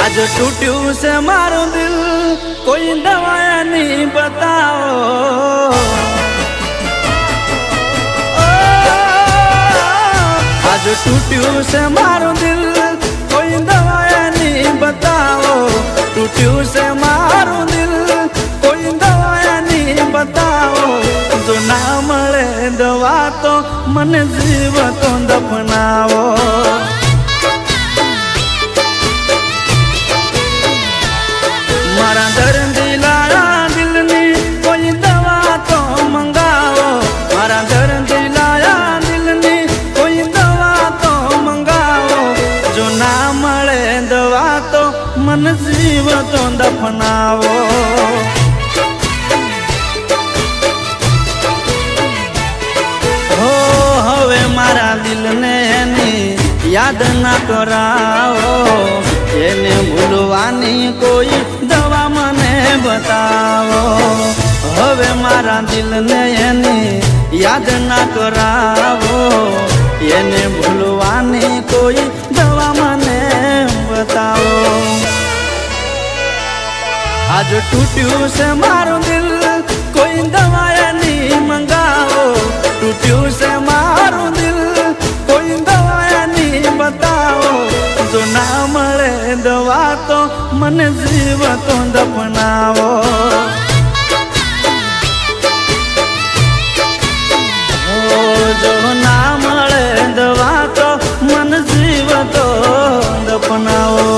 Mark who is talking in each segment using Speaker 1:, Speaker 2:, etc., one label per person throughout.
Speaker 1: आज टूट्યું से मारो दिल कोई दवाया नहीं बताओ आज टूट्યું से मारो दिल कोई दवाया नहीं बताओ टूट्યું से मारो दिल कोई दवाया नहीं बताओ जो ना મળે દવા તો મને જીવ તો દફનાવો મારા દર્દ લાયા દિલની કોઈ દવા તો મંગાવો મારા દર્દ લાયા દિલની કોઈ દવા તો મંગાવો જો ના મળે દવા તો મન જીવ તો દફનાવો હો હવે મારા દિલને એની યાદ ના કરાવો એને ભૂલવાની કોઈ દવા મને બતાવો હવે મારા દિલને એની યાદ ના કરાવો એને ભૂલવાની કોઈ દવા મને બતાવો આજ ટૂટ્યું છે મારું દિલ કોઈ દવા નહીં મંગાવો ટૂટ્યું છે મારું દિલ કોઈ દવા નહીં બતાવો જો ના મળે દવા તો મને જીવ તો દફનાવો જો ના મળે દવા તો મને જીવ તો દફનાવો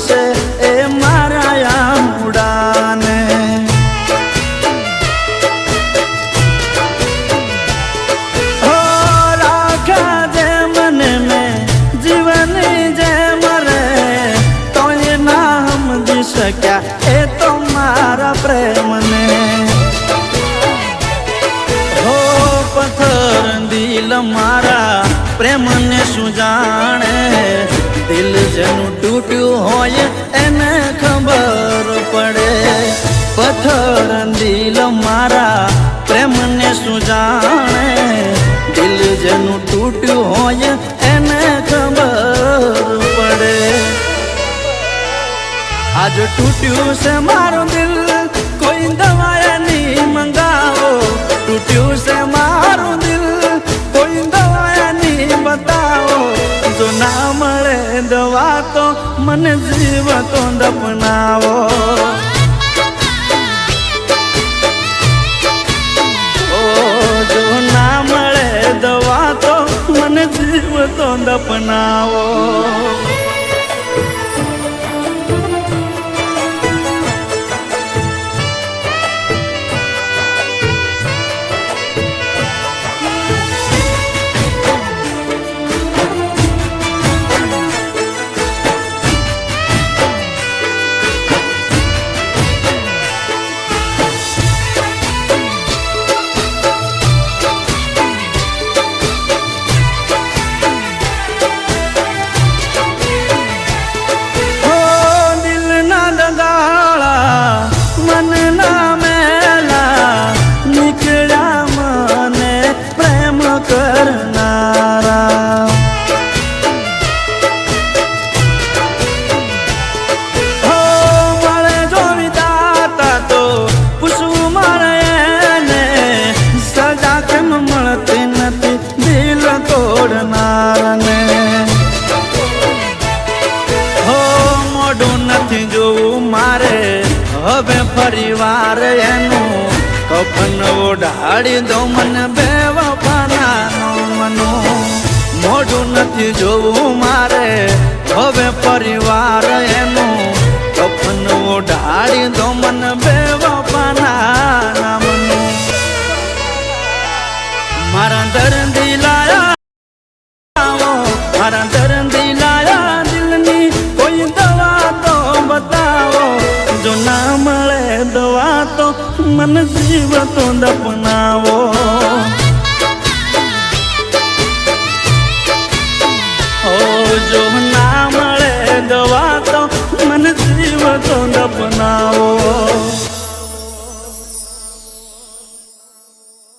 Speaker 1: से ए माराया मुड़ाने हो राखा जे मन में जीवन जे मरे तो ये ना हम जी सक्या ए तो मारा प्रेम ने हो पत्थर दिल मारा प्रेम ने सुजाने दिल जनु टूट्યું હોય એને ખબર પડે પથ્થર દિલ મારા પ્રેમને શું જાણે દિલ જનું ટૂટ્યું હોય એને ખબર પડે આજ ટૂટ્યું છે મારું દિલ કોઈ દવા નહીં મંગાવો ટૂટ્યું છે મારું દિલ કોઈ દવા નહીં બતાવો જો ના મળે દવા તો મને જીવ તો દફનાવો ઓ જો ના મળે દવા તો મને જીવ તો દફનાવો તોડનારને. હો મોઢું નથી જોવું મારે હવે ફરીવાર એનું, કફન ઓઢાડી દો મને બેવફાના મનું. મોઢું નથી જોવું મારે હવે પરિવાર એનું, કફન ઓઢાડી દો મને બેવફાના નામનું. મારા દર્દી લાયા, મારા દર્દી લાયા દિલની કોઈ દવા તો બતાવો, જો ના મળે દવા તો મને જીવ તો દફના.